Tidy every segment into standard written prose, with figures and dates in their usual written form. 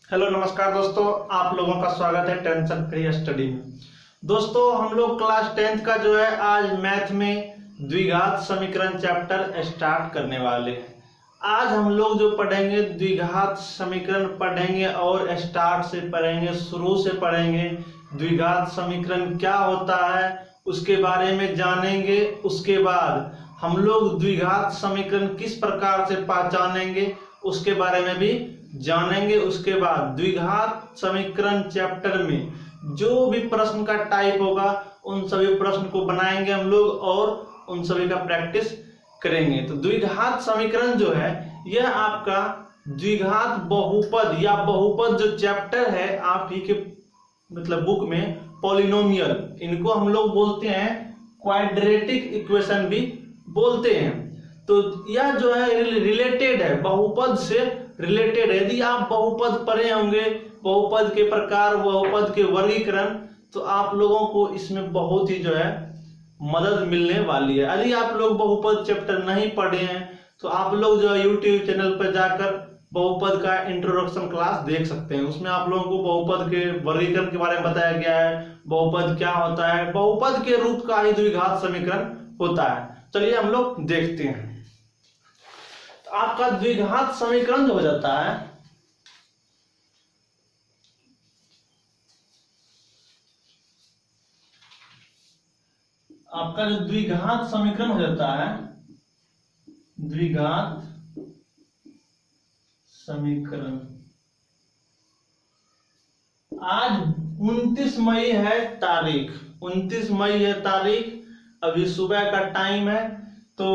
Hello नमस्कार दोस्तों, आप लोगों का स्वागत है टेंशन फ्री स्टडी में। दोस्तों हम लोग क्लास 10th का जो है आज मैथ में द्विघात समीकरण चैप्टर स्टार्ट करने वाले हैं। आज हम लोग जो पढ़ेंगे द्विघात समीकरण पढ़ेंगे और स्टार्ट से पढ़ेंगे, शुरू से पढ़ेंगे। द्विघात समीकरण क्या होता है उसके बारे में जानेंगे। उसके बाद हम लोग द्विघात समीकरण किस प्रकार से पहचानेंगे उसके बारे में भी जानेंगे। उसके बाद द्विघात समीकरण चैप्टर में जो भी प्रश्न का टाइप होगा उन सभी प्रश्न को बनाएंगे हम लोग और उन सभी का प्रैक्टिस करेंगे। तो द्विघात समीकरण जो है यह आपका द्विघात बहुपद या बहुपद जो चैप्टर है आप ही के मतलब बुक में पॉलिनोमियल, इनको हम लोग बोलते हैं क्वाड्रेटिक इक्वेशन भी बोलते हैं। तो यह जो है रिलेटेड है, बहुपद से रिलेटेड है। यदि आप बहुपद पढ़े होंगे, बहुपद के प्रकार, बहुपद के वर्गीकरण, तो आप लोगों को इसमें बहुत ही जो है मदद मिलने वाली है। यदि आप लोग बहुपद चैप्टर नहीं पढ़े हैं तो आप लोग जो है यूट्यूब चैनल पर जाकर बहुपद का इंट्रोडक्शन क्लास देख सकते हैं। उसमें आप लोगों को बहुपद के वर्गीकरण के बारे में बताया गया है, बहुपद क्या होता है, बहुपद के रूप का ही द्विघात समीकरण होता है। चलिए हम लोग देखते हैं। आपका द्विघात समीकरण जो हो जाता है आपका जो द्विघात समीकरण हो जाता है, द्विघात समीकरण आज 29 मई है तारीख, 29 मई है तारीख, अभी सुबह का टाइम है। तो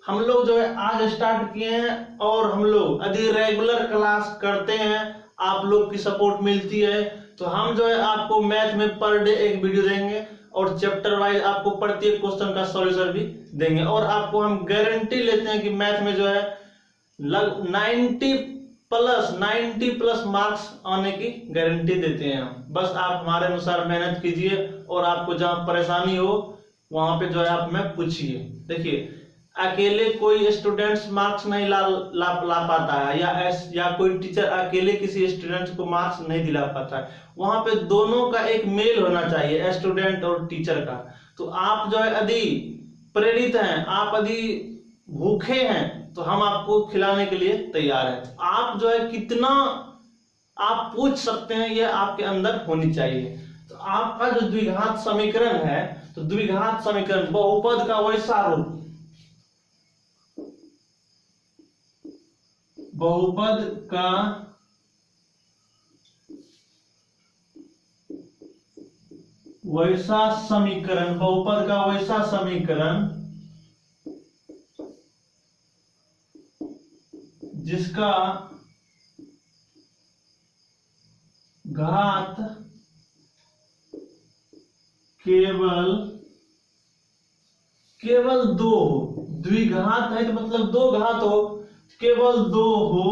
हम लोग जो है आज स्टार्ट किए हैं और हम लोग यदि रेगुलर क्लास करते हैं, आप लोग की सपोर्ट मिलती है तो हम जो है आपको मैथ में पर डे एक वीडियो देंगे और चैप्टर वाइज आपको प्रत्येक क्वेश्चन का सॉल्यूशन भी देंगे। और आपको हम गारंटी लेते हैं कि मैथ में जो है 90 प्लस मार्क्स आने की गारंटी देते हैं हम। बस आप हमारे अनुसार मेहनत कीजिए और आपको जहां परेशानी हो वहां पे जो है आप में पूछिए। देखिए अकेले कोई स्टूडेंट्स मार्क्स नहीं ला पाता है या कोई टीचर अकेले किसी स्टूडेंट को मार्क्स नहीं दिला पाता है। वहां पे दोनों का एक मेल होना चाहिए, स्टूडेंट और टीचर का। तो आप जो है यदि प्रेरित हैं, आप यदि भूखे हैं तो हम आपको खिलाने के लिए तैयार हैं। आप जो है कितना आप पूछ सकते हैं यह आपके अंदर होनी चाहिए। तो आपका जो द्विघात समीकरण है, तो द्विघात समीकरण बहुपद का वैसा रूप, बहुपद का वैसा समीकरण, बहुपद का वैसा समीकरण जिसका घात केवल दो हो। द्विघात है तो मतलब दो घात हो, केवल दो हो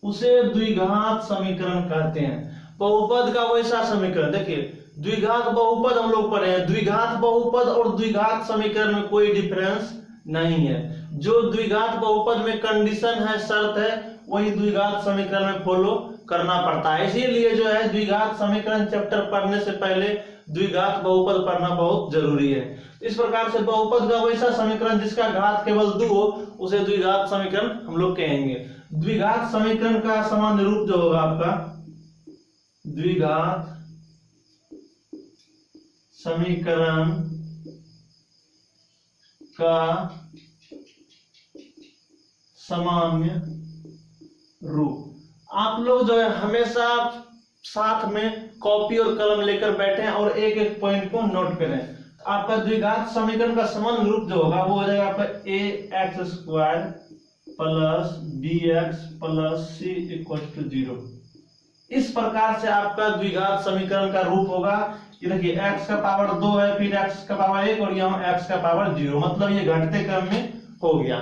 उसे द्विघात समीकरण कहते हैं। बहुपद का वैसा समीकरण, देखिए द्विघात बहुपद हम लोग पढ़े हैं, द्विघात बहुपद और द्विघात समीकरण में कोई डिफरेंस नहीं है। जो द्विघात बहुपद में कंडीशन है, शर्त है, वही द्विघात समीकरण में फॉलो करना पड़ता है। इसीलिए जो है द्विघात समीकरण चैप्टर पढ़ने से पहले द्विघात बहुपद पढ़ना बहुत जरूरी है। इस प्रकार से बहुपद का वैसा समीकरण जिसका घात केवल 2 हो उसे द्विघात समीकरण हम लोग कहेंगे। द्विघात समीकरण का सामान्य रूप जो होगा आपका द्विघात समीकरण का सामान्य रूप, आप लोग जो है हमेशा साथ में कॉपी और कलम लेकर बैठें और एक एक पॉइंट को नोट करें। आपका द्विघात समीकरण का सामान्य रूप जो होगा वो हो जाएगा आपका ax² plus bx plus c = 0। इस प्रकार से आपका द्विघात समीकरण का रूप होगा। ये देखिए x का पावर 2 है, फिर x का पावर 1 और यहाँ x का पावर 0, मतलब ये घटते क्रम में हो गया।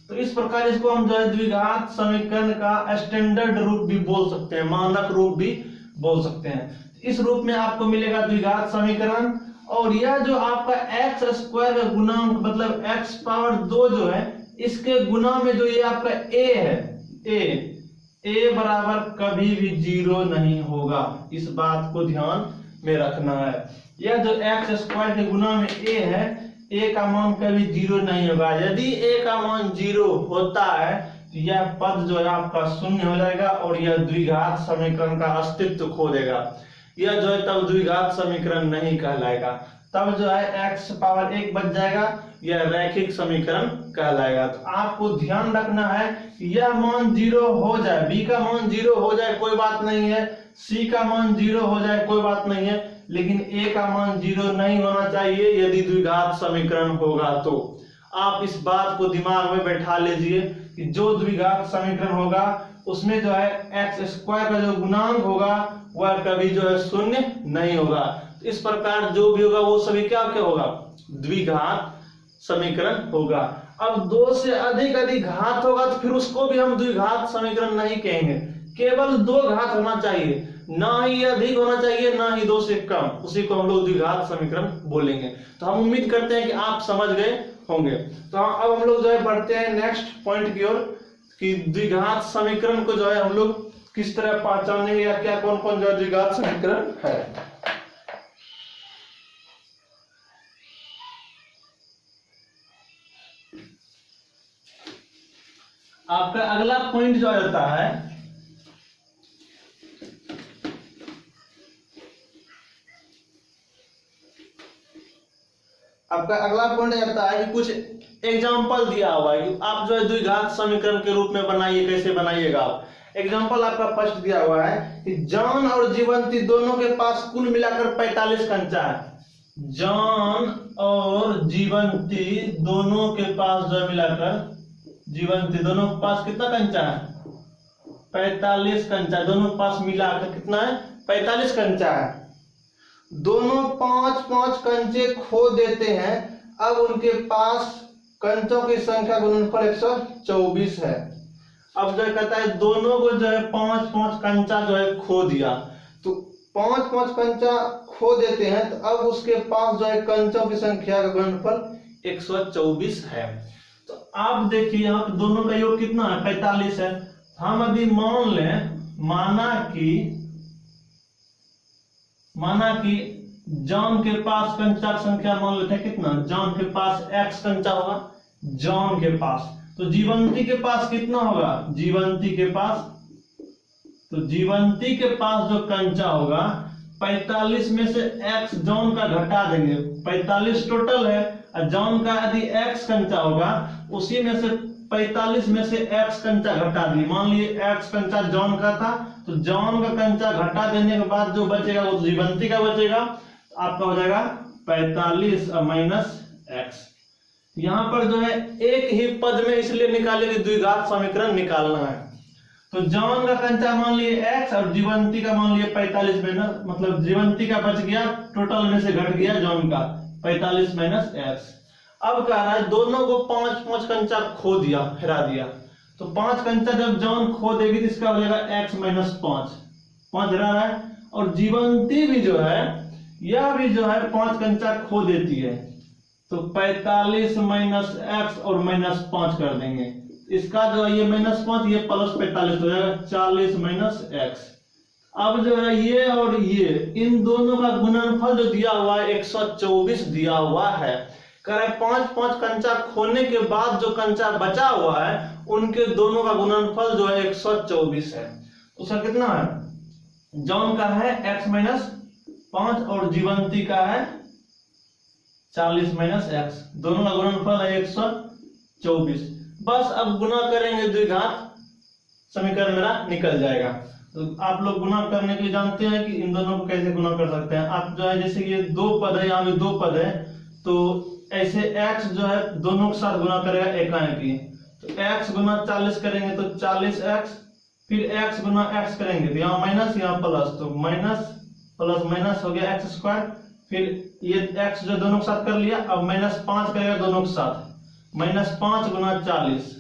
तो इस प्रकार इसको हम जो है द्विघात समीकरण का स्टैंडर्ड रूप भी बोल सकते हैं, मानक रूप भी बोल सकते हैं। इस रूप में आपको मिलेगा द्विघात समीकरण। और यह जो आपका x² का गुणांक मतलब x पावर 2 जो है, इसके गुना में जो ये आपका a है, a a बराबर कभी भी 0 नहीं होगा, इस बात को ध्यान में रखना है। यह जो x स्क्वायर के गुना में a है, a का मान कभी 0 नहीं होगा। यदि a का मान 0 होता है तो यह पद जो है आपका शून्य हो जाएगा और यह द्विघात समीकरण का अस्तित्व खो देगा। यह जो है तब द्विघात समीकरण नहीं कहलाएगा, तब जो है x पावर 1 बच जाएगा, यह रैखिक समीकरण कहलाएगा। तो आपको ध्यान रखना है कि यह मान 0 हो जाए, b का मान 0 हो जाए कोई बात नहीं है, c का मान 0 हो जाए कोई बात नहीं है, लेकिन a का मान 0 नहीं होना चाहिए यदि द्विघात समीकरण होगा। तो आप इस बात को दिमाग में बैठा लीजिए कि जो द्विघात समीकरण होगा उसमें जो है एक्स स्क्वायर का जो गुणांक होगा वह कभी जो है शून्य नहीं होगा। तो इस प्रकार जो भी होगा वो सभी क्या क्या होगा, द्विघात समीकरण होगा। अब 2 से अधिक घात होगा तो फिर उसको भी हम द्विघात समीकरण नहीं कहेंगे, केवल 2 घात होना चाहिए, ना ही अधिक होना चाहिए ना ही 2 से कम, उसी को हम लोग द्विघात समीकरण बोलेंगे। तो हम उम्मीद करते हैं कि आप समझ गए होंगे। तो अब हम लोग जो है बढ़ते हैं नेक्स्ट पॉइंट की ओर कि द्विघात समीकरण को जो है हम लोग किस तरह पहचानेंगे या क्या कौन कौन जो है द्विघात समीकरण है। आपका अगला पॉइंट जो आता है आपका अगला पॉइंट आता है कि कुछ एग्जांपल दिया हुआ है कि आप जो है द्विघात समीकरण के रूप में बनाइए, कैसे बनाइएगा आप। एग्जांपल आपका फर्स्ट दिया हुआ है कि जॉन और जीवंती दोनों के पास कुल मिलाकर 45 कंचा है। जॉन और जीवंती दोनों के पास जो मिलाकर, जीवंती दोनों के पास कितना कंचा है, 45 कंचा, दोनों के पास मिलाकर कितना है, 45 कंचा है। दोनों 5-5 कंचे खो देते हैं, अब उनके पास कंचों की संख्या गुणनफल 124 है। अब जो कहता है दोनों को जो है 5-5 कंचा जो है खो दिया, तो 5-5 कंचा खो देते हैं, तो अब उसके पास जो है कंचों की संख्या का गुणनफल 124 है। तो आप देखिए यहाँ पे दोनों का योग कितना है, 45 है। हम अभी मान लें, माना कि जॉन के पास कंचा की संख्या मान लेते हैं कितना, जॉन के पास x कंचा होगा, जॉन के पास, तो जीवंती के पास कितना होगा, जीवंती के पास जो कंचा होगा 45 में से x जॉन का घटा देंगे, 45 टोटल है, और जॉन का यदि x कंचा होगा उसी में से 45 में से x कंचा घटा दिए। मान लिए x कंचा जॉन का था, तो जॉन का कंचा घटा देने के बाद जो बचेगा वो जीवंती का बचेगा, आपका हो जाएगा 45 माइनस x। यहाँ पर जो है एक ही पद में इसलिए निकाले कि द्विघात समीकरण निकालना है। तो जॉन का कंचा मान लिए x और जीवंती का मान लिए 45 माइनस, मतलब जीवंती का बच गया, टोटल में से घट गया जॉन का 45 माइनस x। अब कह रहा है दोनों को 5-5 कंचा खो दिया, हरा दिया, तो 5 कंचा जब जॉन खो देगी तो इसका हो जाएगा x माइनस 5 हरा है। और जीवंती भी जो है, यह भी जो है 5 कंचा खो देती है, तो 45 माइनस x और माइनस 5 कर देंगे, इसका जो है ये -5, ये प्लस 45 हो जाएगा 40 माइनस x। अब जो है ये और ये इन दोनों का गुणनफल जो दिया हुआ है 124 दिया हुआ है। कह रहे 5-5 कंचा खोने के बाद जो कंचा बचा हुआ है उनके दोनों का गुणनफल जो है 124 है। उसका कितना है, जॉन का है x माइनस 5 और जीवंती का है 40 माइनस x, दोनों का गुणनफल है 124। बस अब गुना करेंगे, द्विघात समीकरण मेरा निकल जाएगा। तो आप लोग गुना करने के लिए जानते हैं कि इन दोनों को कैसे गुना कर सकते हैं। आप जो है जैसे ये 2 पद है, यहाँ भी 2 पद है, तो ऐसे x जो है दोनों के साथ गुना करेगा एकाएकी, तो x गुना 40 करेंगे तो 40x, फिर x गुना x करेंगे तो यहाँ माइनस यहाँ प्लस, तो माइनस प्लस माइनस हो गया x स्क्वायर, फिर ये x जो दोनों के साथ कर लिया, अब -5 करेगा दोनों के साथ, -5 गुना 40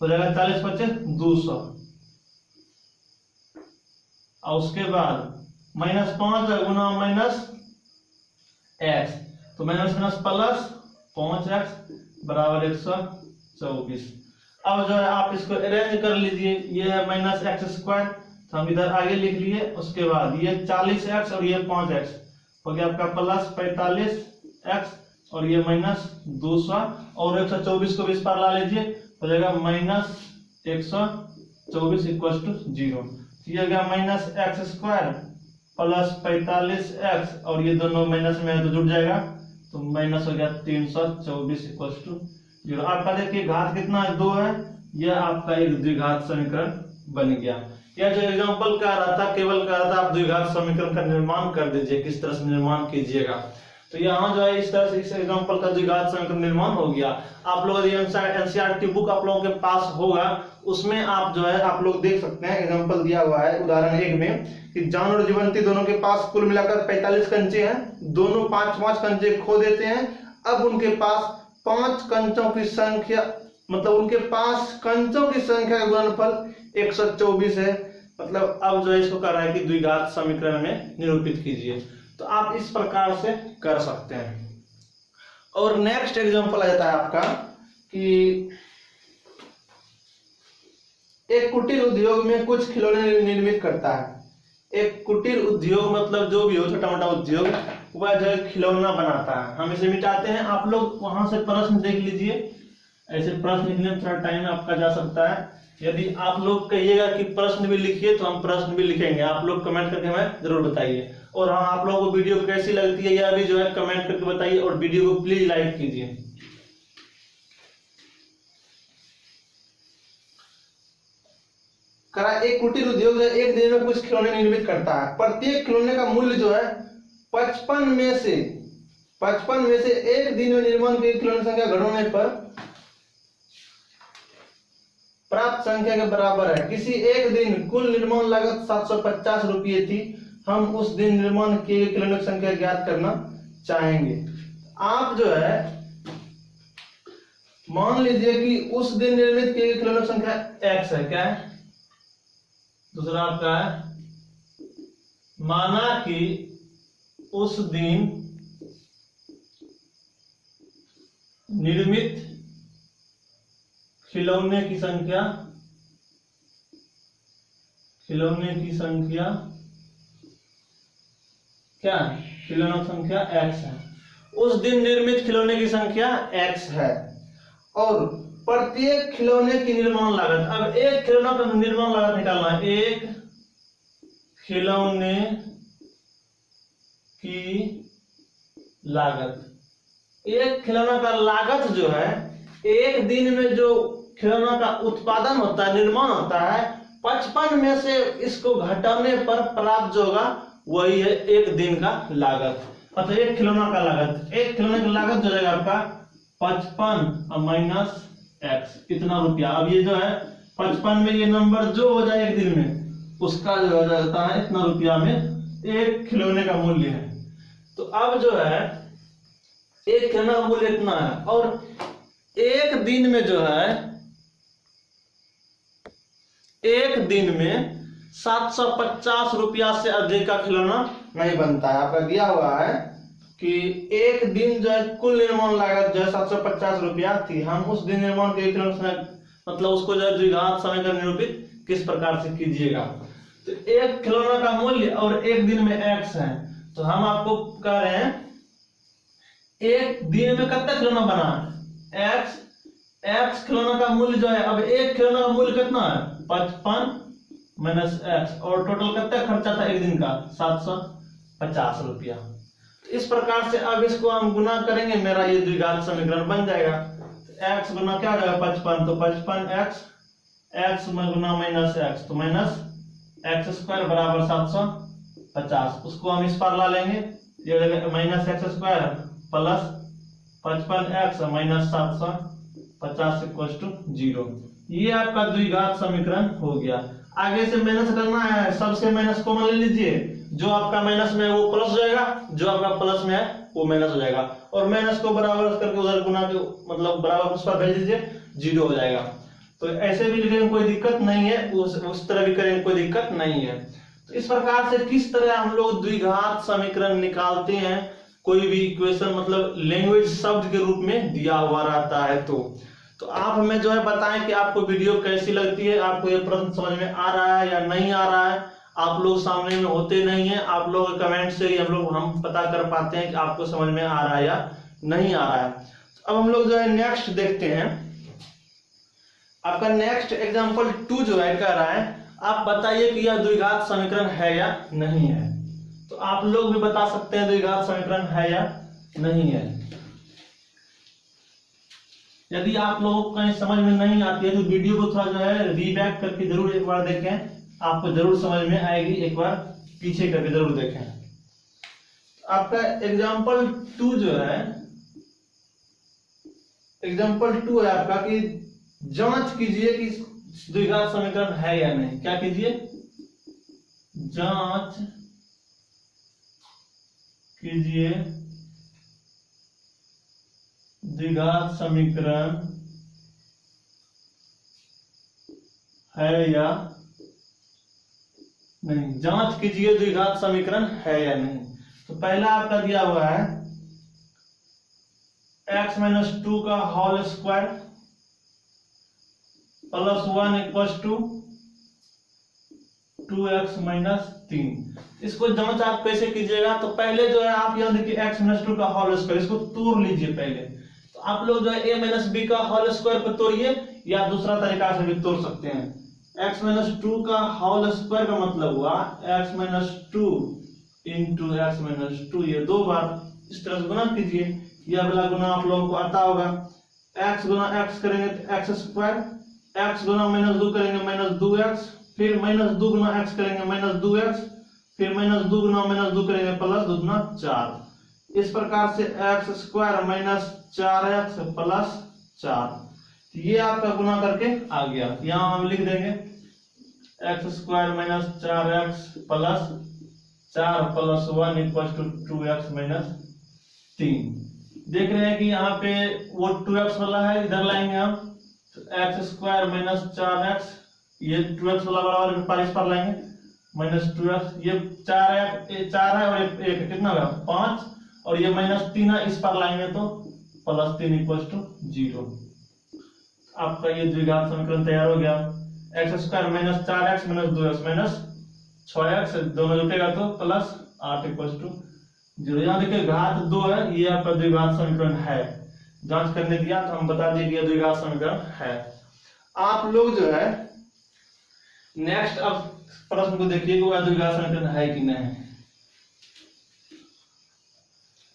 हो जाएगा 40 बचे 200, और उसके बाद -5 गुना माइनस x, तो माइनस प्लस 5x बराबर 124। अब जो है आप इसको अरेंज कर लीजिए, ये है माइनस एक्स स्क्वायर, तो हम इधर आगे लिख लिए, उसके बाद ये 40x और ये 5x हो गया आपका प्लस 45x और ये माइनस 200 और 124 को भी इस पर ला लीजिए, हो जाएगा माइनस 124 इक्वल टू 0। ये हो गया minus x square plus 45x और ये दोनों माइनस में है तो जुड़ जाएगा, तो माइनस हो गया 324 इक्वल टू 0। आपका देखिए घात कितना है, 2 है, यह आपका एक द्विघात समीकरण बन गया। यह जो एग्जांपल कह रहा था, केवल कह रहा था आप द्विघात समीकरण का निर्माण कर दीजिए, किस तरह से निर्माण कीजिएगा। तो यहाँ जो है इस तरह से इस एग्जांपल का द्विघात समीकरण निर्माण हो गया। आप लोग एनसीईआरटी बुक आप लोगों के पास होगा, उसमें आप जो है आप लोग देख सकते हैं, एग्जांपल दिया हुआ है उदाहरण 1 में कि जान और जीवंती दोनों के पास कुल मिलाकर 45 कंचे हैं, दोनों 5-5 कंचे खो देते हैं। अब उनके पास 5 कंचों की संख्या, मतलब उनके पास कंचों की संख्या का गुणनफल 124 है। मतलब अब जो है इसको कर रहा है कि द्विघात समीकरण में निरूपित कीजिए। तो आप इस प्रकार से कर सकते हैं। और नेक्स्ट एग्जांपल आ जाता है आपका कि एक कुटीर उद्योग में कुछ खिलौने निर्मित करता है। एक कुटीर उद्योग मतलब जो भी हो, छोटा मोटा उद्योग, वह जो है खिलौना बनाता है। हम इसे मिटाते हैं। आप लोग वहां से प्रश्न देख लीजिए, ऐसे प्रश्न लिखने में थोड़ा टाइम आपका जा सकता है। यदि आप लोग कहिएगा कि प्रश्न भी लिखिए तो हम प्रश्न भी लिखेंगे, आप लोग कमेंट करके हमें जरूर बताइए। और हाँ, आप लोगों को वीडियो कैसी लगती है यह भी जो है कमेंट करके बताइए और वीडियो को प्लीज लाइक कीजिए। एक कुटीर उद्योग जो एक दिन में कुछ खिलौने निर्मित करता है। प्रत्येक खिलौने का मूल्य जो है 55 में से एक दिन में निर्माण की खिलौने संख्या घटाने पर प्राप्त संख्या के बराबर है। किसी एक दिन कुल निर्माण लागत 750 रुपये थी। हम उस दिन निर्माण किए खिलौने की संख्या ज्ञात करना चाहेंगे। आप जो है मान लीजिए कि उस दिन निर्मित किए खिलौने की संख्या x है, क्या है, दूसरा आपका है माना कि उस दिन निर्मित खिलौने की संख्या क्या है, खिलौनों की संख्या x है। उस दिन निर्मित खिलौने की संख्या x है और प्रत्येक खिलौने की निर्माण लागत, अब एक खिलौना का निर्माण लागत निकालना है। एक खिलौने की लागत, एक खिलौना का लागत जो है एक दिन में जो खिलौना का उत्पादन होता है, निर्माण होता है, 55 में से इसको घटाने पर प्राप्त जो होगा वही है एक दिन का लागत। मतलब एक खिलौना का लागत, एक खिलौने का लागत जो रहेगा आपका 55 और माइनस x, इतना रुपया। अब ये जो है 55 में ये नंबर जो हो जाए एक दिन में, उसका जो हो जाता है इतना रुपया में एक खिलौने का मूल्य है। तो अब जो है एक खिलौना का मूल्य इतना है और एक दिन में जो है एक दिन में 750 रुपया से अधिक का खिलौना नहीं बनता है। आपका दिया हुआ है कि एक दिन जो है कुल निर्माण लागत जो है 750 रुपया थी। हम उस दिन निर्माण के खिलौना मतलब उसको जो है द्विघात समीकरण निरूपित किस प्रकार से कीजिएगा। तो एक खिलौना का मूल्य और एक दिन में x है, तो हम आपको कह रहे हैं एक दिन में कितना खिलौना बना, x खिलौना का मूल्य जो है, अब एक खिलौना का मूल्य कितना है 55 माइनस x और टोटल कितना खर्चा था एक दिन का 750 रुपया। इस प्रकार से अब इसको हम गुना करेंगे, मेरा ये द्विघात समीकरण बन जाएगा। x गुना क्या हो जाएगा 55, तो 55x, x में गुना माइनस x, तो माइनस x स्क्वायर बराबर 750। उसको हम इस पर ला लेंगे, ये हो जाएगा minus x square plus 55x minus 750 equal to 0। ये आपका द्विघात समीकरण हो गया। आगे से माइनस करना है, सबसे माइनस कॉमन ले लीजिए, जो आपका माइनस में है वो प्लस हो जाएगा, जो आपका प्लस में है वो माइनस हो जाएगा और माइनस को बराबर करके उधर गुना के मतलब बराबर उस पर भेज दीजिए, 0 हो जाएगा। तो ऐसे भी लिखेंगे कोई दिक्कत नहीं है, उस तरह भी करेंगे कोई दिक्कत नहीं है। तो इस प्रकार से किस तरह हम लोग द्विघात समीकरण निकालते हैं, कोई भी इक्वेशन मतलब लैंग्वेज शब्द के रूप में दिया हुआ रहता है। तो तो आप हमें जो है बताएं कि आपको वीडियो कैसी लगती है, आपको ये प्रश्न समझ में आ रहा है या नहीं आ रहा है। आप लोग सामने में होते नहीं है, आप लोग कमेंट से ही हम पता कर पाते हैं कि आपको समझ में आ रहा है या नहीं आ रहा है। अब हम लोग जो है नेक्स्ट देखते हैं। आपका नेक्स्ट एग्जांपल 2 जो है कह रहा है आप बताइए कि यह द्विघात समीकरण है या नहीं है। तो आप लोग भी बता सकते हैं द्विघात समीकरण है या नहीं है। यदि आप लोगों को कहीं समझ में नहीं आती है तो वीडियो को थोड़ा जो है रीबैक करके जरूर एक बार देखें, आपको जरूर समझ में आएगी। एक बार पीछे करके जरूर देखें। आपका एग्जांपल 2 जो है, एग्जांपल 2 है आपका कि जांच कीजिए कि द्विघात समीकरण है या नहीं। क्या कीजिए? जांच कीजिए द्विघात समीकरण है या नहीं। जांच कीजिए द्विघात समीकरण है या नहीं। तो पहला आपका दिया हुआ है x-2 का whole square plus 1 equals to 2x-3। इसको जांच आप कैसे कीजिएगा? तो पहले जो है आप यहाँ देखिए x-2 का होल स्क्वायर, इसको तोड़ लीजिए पहले। तो आप लोग जो है a-b का होल स्क्वायर पर तोड़िए, या दूसरा तरीका से भी तोड़ सकते हैं। x-2 का होल स्क्वायर का मतलब हुआ x-2 इंटू x-2, ये 2 बार इस तरह से गुना कीजिए। यह वाला गुना आप लोगों को आता होगा। x गुना x करेंगे तो x स्क्वायर, x गुना -2 करेंगे -2x, फिर -2 गुना x करेंगे -2x, फिर -2 गुना -2 करेंगे प्लस 2 गुना 4। इस प्रकार से x स्क्वायर -4x प्लस 4, ये आपका गुना करके आ गया। यहाँ हम लिख देंगे x square -4x plus 4 plus 1 equal to 2x-3। देख रहे हैं कि यहाँ पे वो 2x वाला है, इधर लाएंगे हम तो x स्क्वायर -4x, ये 2x वाला बराबर पार इस पर लाएंगे -2x, ये 4 है और एक कितना होगा 5, और ये -3 है, इस पर लाएंगे तो +3 इक्वल टू 0। आपका ये द्विघात समीकरण तैयार हो गया। x square -4x -2x -6x, दोनों जुटेगा तो +8 इक्वल टू 0। यहाँ देखिए घात 2 है, ये आपका द्विघात समीकरण है। जांच करने दिया तो हम बता दिए कि यह द्विघात समीकरण है। आप लोग जो है नेक्स्ट अब प्रश्न को देखिए कि वह द्विघात समीकरण है कि नहीं।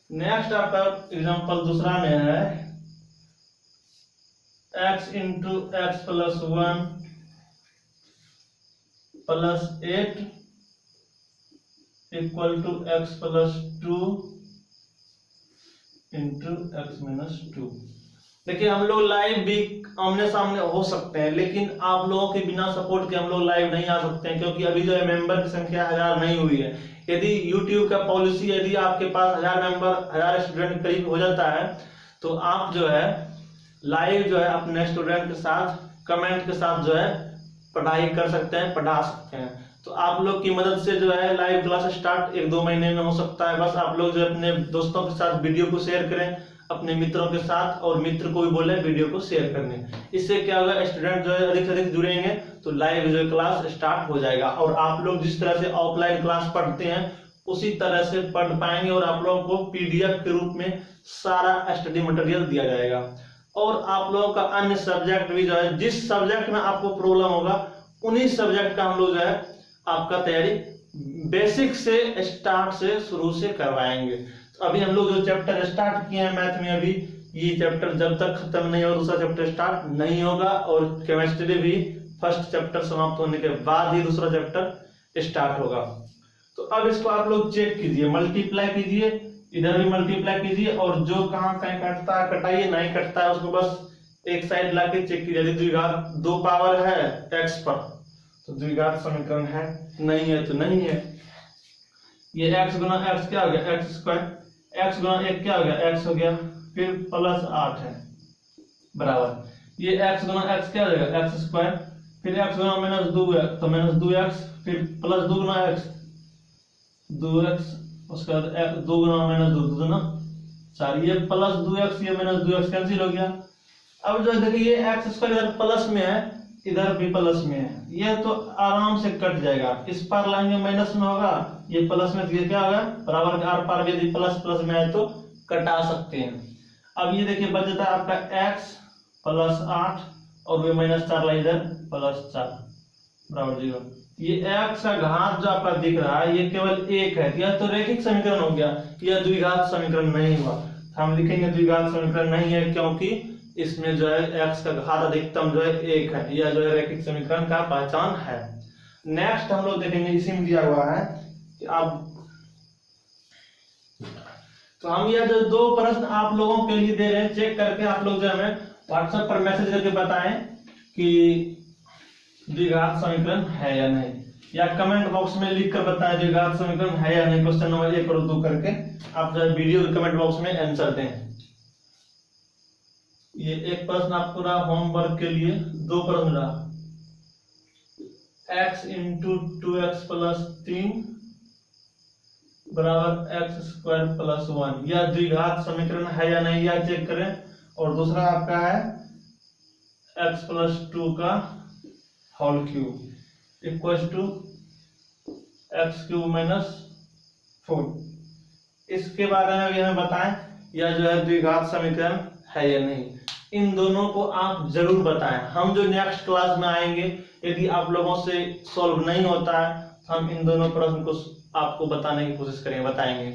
नेक्स्ट आपका एग्जांपल दूसरा में है x into x plus 1 plus 8 equal to x plus 2 into x-2। देखिए हम लोग लाइव भी आमने सामने हो सकते हैं, लेकिन आप लोगों के बिना सपोर्ट के हम लोग लाइव नहीं आ सकते हैं, क्योंकि अभी जो है मेंबर की संख्या 1000 नहीं हुई है। यदि YouTube का पॉलिसी, यदि आपके पास 1000 मेंबर 1000 स्टूडेंट करीब हो जाता है तो आप जो है लाइव जो है अपने स्टूडेंट के साथ कमेंट के साथ जो है पढ़ाई कर सकते हैं, पढ़ा सकते हैं। तो आप लोग की मदद से जो है लाइव क्लास स्टार्ट 1-2 महीने में हो सकता है। बस आप लोग जो अपने दोस्तों के साथ वीडियो को शेयर करें, अपने मित्रों के साथ, और मित्र को भी बोले वीडियो को शेयर करने। इससे क्या होगा, स्टूडेंट जो है अधिक से अधिक जुड़ेंगे तो लाइव जो क्लास स्टार्ट हो जाएगा। और आप लोग जिस तरह से ऑफलाइन क्लास पढ़ते हैं उसी तरह से पढ़ पाएंगे, और आप लोगों को PDF के रूप में सारा स्टडी मटेरियल दिया जाएगा। और आप लोगों का अन्य सब्जेक्ट भी जो है, जिस सब्जेक्ट में आपको प्रॉब्लम होगा उन्हीं सब्जेक्ट का हम लोग जो है आपका तैयारी बेसिक से स्टार्ट से शुरू से करवाएंगे। तो अभी हम लोग जो चैप्टर स्टार्ट किए हैं मैथ में, अभी ये चैप्टर जब तक खत्म नहीं हो दूसरा चैप्टर स्टार्ट नहीं होगा, और केमिस्ट्री भी फर्स्ट चैप्टर समाप्त होने के बाद ही दूसरा चैप्टर स्टार्ट होगा। तो अब इसको आप लोग चेक कीजिए, मल्टीप्लाई कीजिए, इधर भी मल्टीप्लाई कीजिए, और जो कहाँ कहीं कटता है कटाइए, नहीं कटता है उसको बस एक साइड लाके चेक कीजिए। यदि द्विघात 2 पावर है x पर तो द्विघात समीकरण है, नहीं है तो नहीं है। ये x गुना x क्या हो गया, x स्क्वायर, x गुना 1 क्या हो गया, x हो गया, फिर प्लस 8 है बराबर ये x गुना x क्या हो जाएगा, x स्क्वायर, फिर x गुना -2 है तो -2x, फिर प्लस 2 गुना x 2x, उसके बाद 2 गुना -2 2 गुना 4, ये प्लस 2x ये -2x कैंसिल हो गया, अब जो देखिए ये एक्स स्क्वायर इधर प्लस में है, इधर भी प्लस में है, ये तो आराम से कट जाएगा। इस पार लाएंगे माइनस में होगा, ये प्लस में, तो ये क्या होगा बराबर के आर पार भी यदि प्लस प्लस में है तो कटा सकते हैं। अब ये देखिए बच जाता है आपका x प्लस 8 और वे माइनस 4 ला इधर प्लस 4 बराबर 0। ये x का घात जो आपका दिख रहा है ये केवल 1 है, यह तो रैखिक समीकरण हो गया, यह द्विघात समीकरण नहीं हुआ। हम लिखेंगे द्विघात समीकरण नहीं है, क्योंकि इसमें जो है x का घात अधिकतम जो है 1 है, यह जो है रैखिक समीकरण का पहचान है। नेक्स्ट हम लोग देखेंगे, इसी में दिया हुआ है कि आप, तो हम यह जो दो प्रश्न आप लोगों के लिए दे रहे हैं, चेक करके आप लोग जो हमें व्हाट्सएप पर मैसेज करके बताएं कि द्विघात समीकरण है या नहीं, या कमेंट बॉक्स में लिख कर बताएं द्विघात समीकरण है या नहीं। क्वेश्चन नंबर 1 और 2 करके आप जो है वीडियो के कमेंट बॉक्स में आंसर दें। ये एक प्रश्न आपको रहा होमवर्क के लिए, 2 प्रश्न रहा, x इंटू 2x प्लस 3 बराबर x स्क्वायर प्लस 1, यह द्विघात समीकरण है या नहीं यह चेक करें। और दूसरा आपका है x प्लस 2 का whole cube equal to x cube minus 4, इसके बारे में भी हमें बताएं यह जो है द्विघात समीकरण है या नहीं। इन दोनों को आप जरूर बताएं। हम जो नेक्स्ट क्लास में आएंगे, यदि आप लोगों से सॉल्व नहीं होता है, हम इन दोनों प्रश्न को आपको बताने की कोशिश करेंगे, बताएंगे।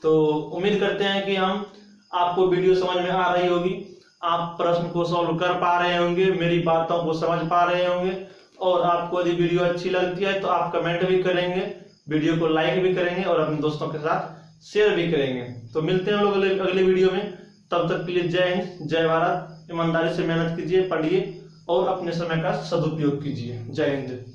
तो उम्मीद करते हैं कि हम आपको वीडियो समझ में आ रही होगी, आप प्रश्न को सॉल्व कर पा रहे होंगे, मेरी बातों को समझ पा रहे होंगे, और आपको यदि वीडियो अच्छी लगती है तो आप कमेंट भी करेंगे, वीडियो को लाइक भी करेंगे और अपने दोस्तों के साथ शेयर भी करेंगे। तो मिलते हैं हम लोग अगले वीडियो में, तब तक के लिए जय हिंद, जय भारत। ईमानदारी से मेहनत कीजिए, पढ़िए और अपने समय का सदुपयोग कीजिए। जय हिंद।